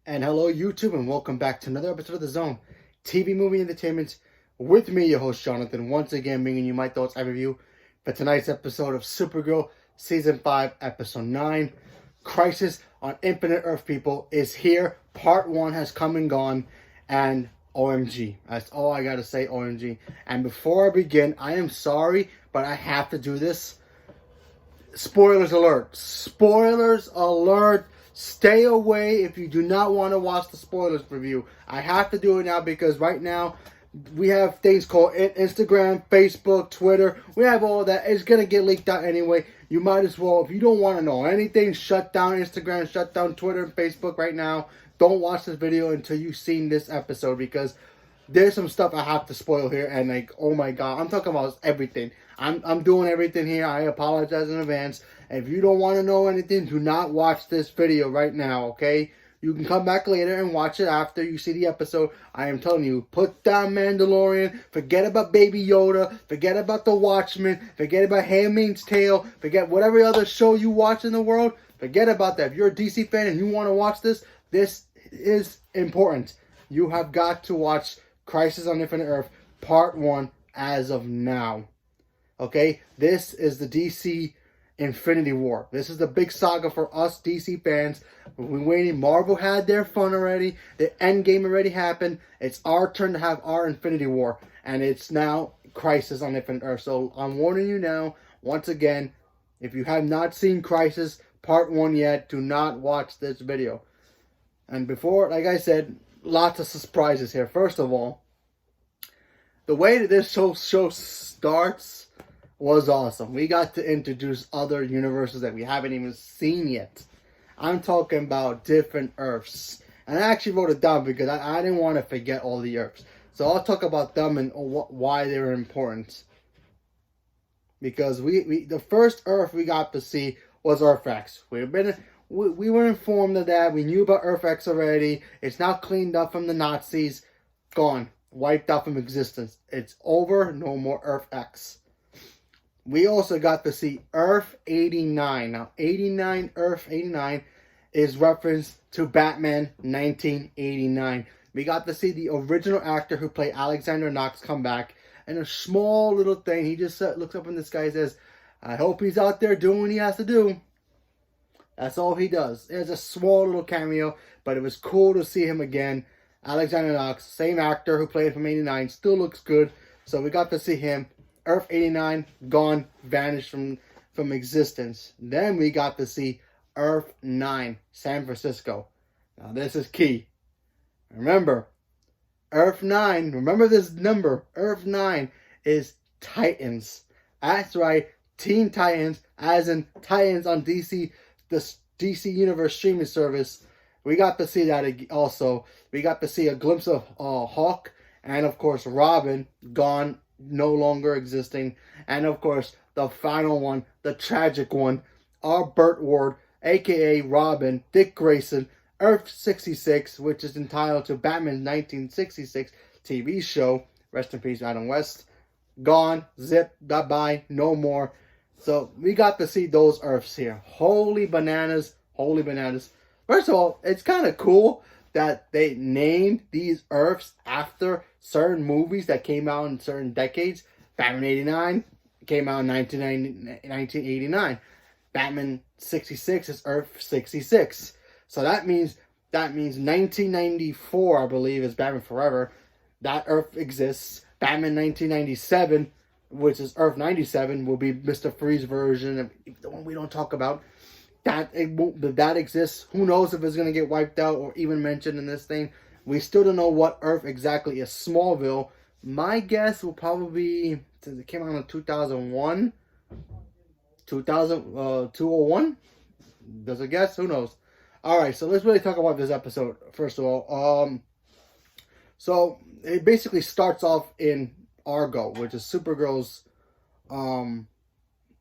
And hello, YouTube, and welcome back to another episode of The Zone, TV movie entertainment, with me, your host, Jonathan, once again bringing you my thoughts and review for tonight's episode of Supergirl, Season 5, Episode 9. Crisis on Infinite Earth, people, is here. Part 1 has come and gone, and OMG. That's all I gotta say, OMG. And before I begin, I am sorry, but I have to do this. Spoilers alert. Spoilers alert. Stay away if you do not want to watch the spoilers review. I have to do it now because right now we have things called Instagram, Facebook, Twitter. We have all that. It's going to get leaked out anyway. You might as well, if you don't want to know anything, shut down Instagram, shut down Twitter and Facebook right now. Don't watch this video until you've seen this episode because there's some stuff I have to spoil here, and like, oh my god, I'm talking about everything. I'm doing everything here. I apologize in advance. And if you don't want to know anything, do not watch this video right now, okay? You can come back later and watch it after you see the episode. I am telling you, put down Mandalorian, forget about Baby Yoda, forget about The Watchmen, forget about Handmaid's Tale, forget whatever other show you watch in the world, forget about that. If you're a DC fan and you want to watch this, this is important. You have got to watch Crisis on Infinite Earth, Part 1, as of now. Okay? This is the DC Infinity War. This is the big saga for us DC fans. We've been waiting. Marvel had their fun already. The Endgame already happened. It's our turn to have our Infinity War. And it's now Crisis on Infinite Earth. So I'm warning you now, once again, if you have not seen Crisis Part 1 yet, do not watch this video. And before, like I said, lots of surprises here. First of all, the way that this show starts was awesome. We got to introduce other universes that we haven't even seen yet. I'm talking about different Earths. And I actually wrote it down because I didn't want to forget all the Earths. So I'll talk about them and why they were important. Because the first Earth we got to see was Earth X. We were informed of that. We knew about Earth X already. It's now cleaned up from the Nazis. Gone. Wiped out from existence. It's over. No more Earth X. We also got to see Earth 89. Now, Earth 89 is reference to Batman 1989. We got to see the original actor who played Alexander Knox come back. And a small little thing, he just looks up in the sky and says, I hope he's out there doing what he has to do. That's all he does. It's a small little cameo, but it was cool to see him again. Alexander Knox, same actor who played from 89, still looks good. So we got to see him. Earth 89, gone, vanished from existence. Then we got to see Earth 9, San Francisco. Now this is key. Remember, Earth 9, remember this number, Earth 9 is Titans. That's right, Teen Titans, as in Titans on DC, the DC Universe streaming service. We got to see that also. We got to see a glimpse of Hawk and, of course, Robin, gone, no longer existing. And, of course, the final one, the tragic one, our Burt Ward, a.k.a. Robin, Dick Grayson, Earth 66, which is entitled to Batman's 1966 TV show. Rest in peace, Adam West. Gone, zip, bye-bye, no more. So, we got to see those Earths here. Holy bananas, holy bananas. First of all, it's kind of cool that they named these Earths after certain movies that came out in certain decades. Batman 89 came out in 1989. Batman 66 is Earth 66. So that means 1994, I believe, is Batman Forever. That Earth exists. Batman 1997, which is Earth 97, will be Mr. Freeze version of the one we don't talk about. That exists. Who knows if it's going to get wiped out or even mentioned in this thing. We still don't know what Earth exactly is. Smallville. My guess will probably be, since it came out in 2001, 201? Does it guess? Who knows? Alright, so let's really talk about this episode, first of all. So, it basically starts off in Argo, which is Supergirl's,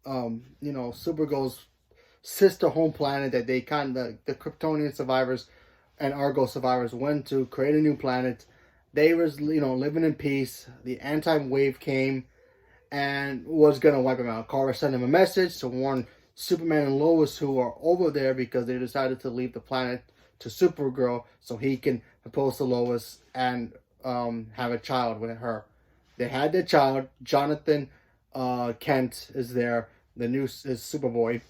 Supergirl's sister home planet that they the Kryptonian survivors and Argo survivors went to create a new planet. They was, living in peace. The anti-wave came and was going to wipe them out. Kara sent him a message to warn Superman and Lois, who are over there because they decided to leave the planet to Supergirl so he can propose to Lois and have a child with her. They had their child. Jonathan Kent is there, the new is Superboy.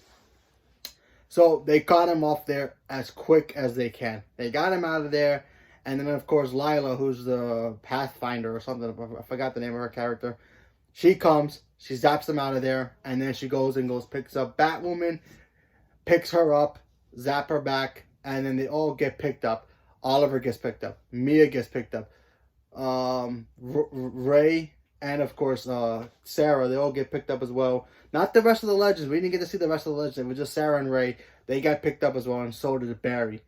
So they got him off there as quick as they can. They got him out of there. And then, of course, Lila, who's the Pathfinder or something, I forgot the name of her character. She comes, she zaps them out of there, and then she goes, picks up Batwoman, picks her up, zap her back, and then they all get picked up. Oliver gets picked up. Mia gets picked up. Ray and, of course, Sarah, they all get picked up as well. Not the rest of the Legends. We didn't get to see the rest of the Legends. It was just Sarah and Ray. They got picked up as well, and so did Barry.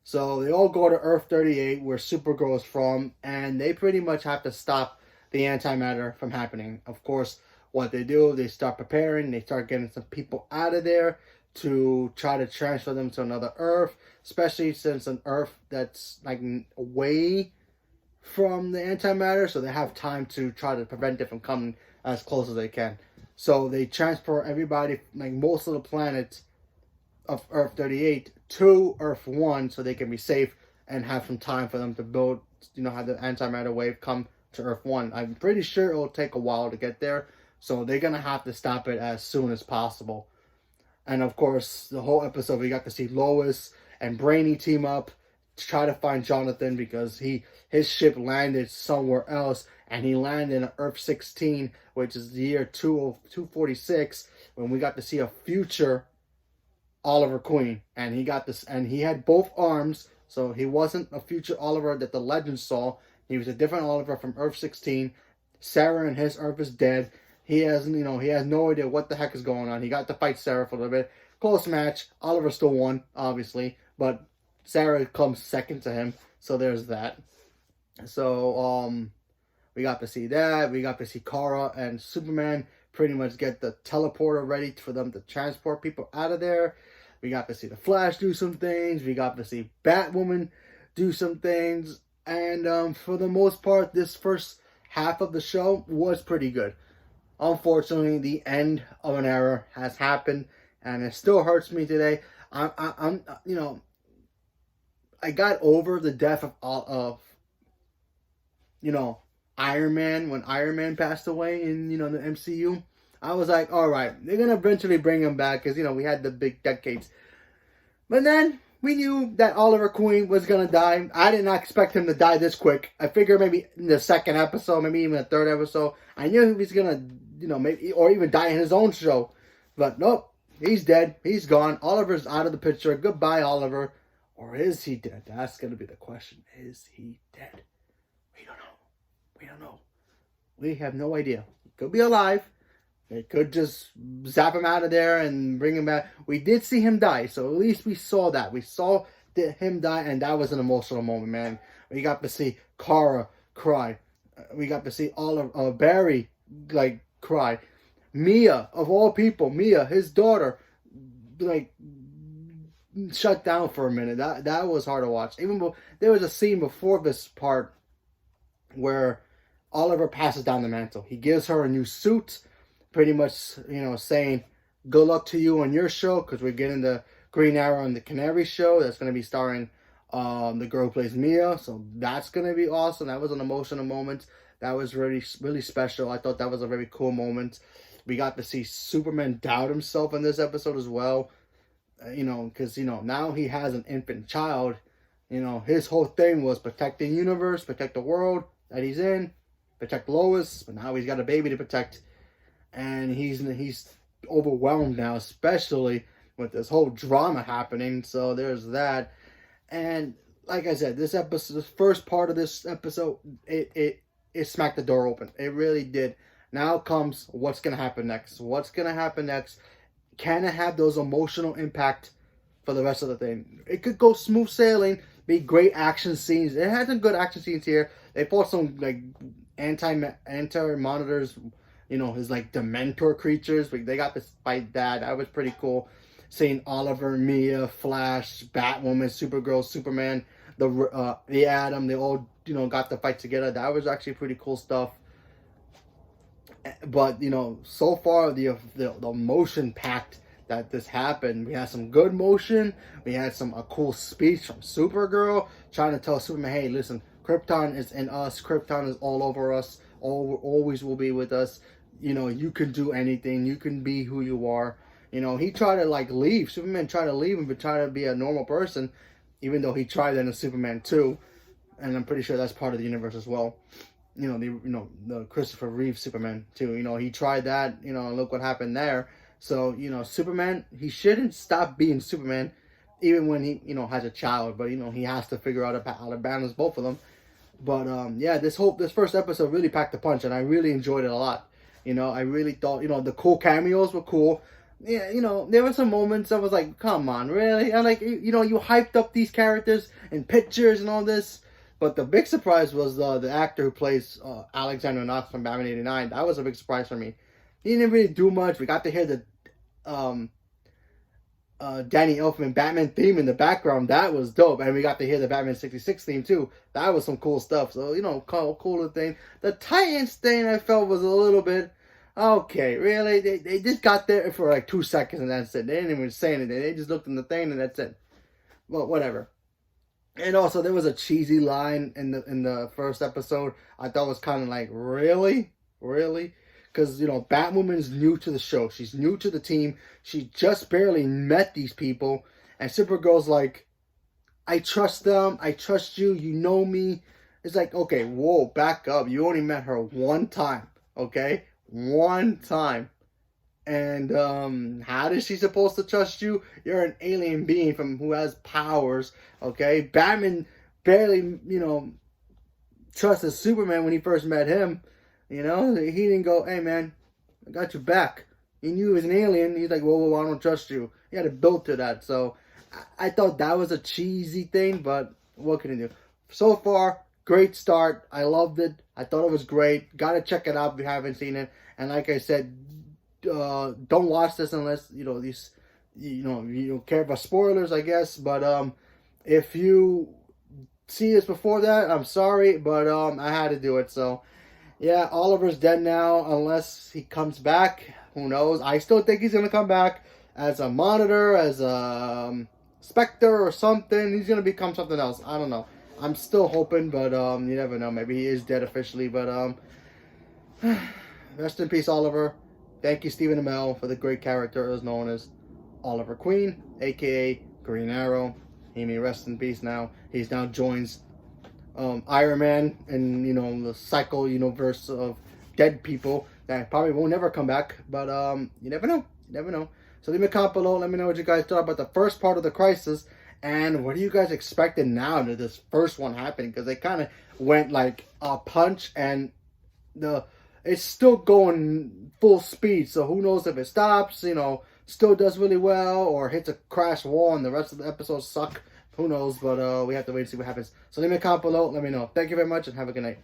So they all go to Earth 38, where Supergirl is from, and they pretty much have to stop the antimatter from happening. Of course, what they do, they start preparing. They start getting some people out of there to try to transfer them to another Earth, especially since an Earth that's like away from the antimatter, so they have time to try to prevent it from coming as close as they can. So they transfer everybody, like most of the planets of Earth 38 to Earth 1 so they can be safe and have some time for them to build, have the antimatter wave come to Earth 1. I'm pretty sure it will take a while to get there, so they're going to have to stop it as soon as possible. And of course, the whole episode, we got to see Lois and Brainy team up to try to find Jonathan because his ship landed somewhere else, and he landed in Earth 16, which is the year 246, when we got to see a future Oliver Queen, and he got this, and he had both arms, so he wasn't a future Oliver that the Legends saw. He was a different Oliver from Earth 16. Sarah and his Earth is dead. He has no idea what the heck is going on. He got to fight Sarah for a little bit. Close match. Oliver still won, obviously, but Sarah comes second to him, so there's that. So, we got to see that. We got to see Kara and Superman pretty much get the teleporter ready for them to transport people out of there. We got to see the Flash do some things. We got to see Batwoman do some things. And for the most part, this first half of the show was pretty good. Unfortunately, the end of an era has happened, and it still hurts me today. I got over the death of Iron Man when Iron Man passed away in the MCU. I was like, all right, they're gonna eventually bring him back because we had the big decades. But then we knew that Oliver Queen was gonna die. I did not expect him to die this quick. I figured maybe in the second episode, maybe even the third episode. I knew he was gonna, maybe or even die in his own show. But nope, he's dead. He's gone. Oliver's out of the picture. Goodbye, Oliver. Or is he dead? That's gonna be the question. Is he dead? We don't know. We don't know. We have no idea. He could be alive. They could just zap him out of there and bring him back. We did see him die, so at least we saw that. We saw him die, and that was an emotional moment, man. We got to see Kara cry. We got to see Barry, cry. Mia, of all people, his daughter, shut down for a minute. That was hard to watch. There was a scene before this part where Oliver passes down the mantle. He gives her a new suit, pretty much, saying, good luck to you on your show, because we're getting the Green Arrow and the Canary show. That's going to be starring the girl who plays Mia, so that's going to be awesome. That was an emotional moment. That was really, really special. I thought that was a very cool moment. We got to see Superman doubt himself in this episode as well, because, now he has an infant child. His whole thing was protect the universe, protect the world that he's in, protect Lois, but now he's got a baby to protect. And he's overwhelmed now, especially with this whole drama happening. So there's that. And like I said, this episode, the first part of this episode, it smacked the door open. It really did. Now comes what's going to happen next. What's going to happen next? Can it have those emotional impact for the rest of the thing? It could go smooth sailing, be great action scenes. It had some good action scenes here. They fought some anti-monitors, his Dementor creatures. They got to fight that. That was pretty cool. Seeing Oliver, Mia, Flash, Batwoman, Supergirl, Superman, the Atom, they all got to fight together. That was actually pretty cool stuff. But so far the emotion packed that this happened. We had some good motion. We had a cool speech from Supergirl trying to tell Superman, hey, listen, Krypton is in us. Krypton is all over us. Always will be with us. You know, you can do anything. You can be who you are. You know, he tried to like leave. Superman tried to leave him, but try to be a normal person, even though he tried that in Superman 2. And I'm pretty sure that's part of the universe as well. You know, the Christopher Reeve Superman too. You know, he tried that, you know, and look what happened there. So, you know, Superman, he shouldn't stop being Superman even when he, you know, has a child. But, you know, he has to figure out how to balance both of them. But, yeah, this first episode really packed a punch, and I really enjoyed it a lot. You know, I really thought, you know, the cool cameos were cool. Yeah, you know, there were some moments I was like, come on, really? And like, you know, you hyped up these characters and pictures and all this. But the big surprise was the actor who plays Alexander Knox from Batman 89. That was a big surprise for me. He didn't really do much. We got to hear the Danny Elfman Batman theme in the background. That was dope. And we got to hear the Batman 66 theme too. That was some cool stuff. So, you know, cooler thing. The Titans thing I felt was a little bit, okay, really? They just got there for like 2 seconds and that's it. They didn't even say anything. They just looked in the thing and that's it. Well, whatever. And also, there was a cheesy line in the first episode. I thought was kind of like, really? Because, you know, Batwoman's new to the show. She's new to the team. She just barely met these people. And Supergirl's like, I trust them. I trust you. You know me. It's like, okay, whoa, back up. You only met her one time, okay? One time. And how is she supposed to trust you? You're an alien being who has powers, okay? Batman barely, you know, trusted Superman when he first met him. You know, he didn't go, hey man, I got your back. He knew he was an alien. He's like, whoa, I don't trust you. He had to build to that. So I thought that was a cheesy thing, but what can you do? So far, great start. I loved it. I thought it was great. Gotta check it out if you haven't seen it. And like I said, don't watch this unless you don't care about spoilers, I guess. But if you see this before that, I'm sorry, but I had to do it. So yeah, Oliver's dead now unless he comes back. Who knows? I still think he's gonna come back as a Monitor, as a Spectre or something. He's gonna become something else. I don't know. I'm still hoping, but you never know. Maybe he is dead officially. But rest in peace, Oliver. Thank you, Stephen Amell, for the great character as known as Oliver Queen, a.k.a. Green Arrow. He may rest in peace now. He's now joins Iron Man in, you know, the cycle universe of dead people that probably won't never come back. But you never know. You never know. So leave me a comment below. Let me know what you guys thought about the first part of the crisis. And what are you guys expecting now to this first one happening? Because they kind of went like a punch and it's still going full speed, so who knows if it stops, you know, still does really well, or hits a crash wall and the rest of the episodes suck. Who knows, but we have to wait and see what happens. So leave me a comment below, let me know. Thank you very much, and have a good night.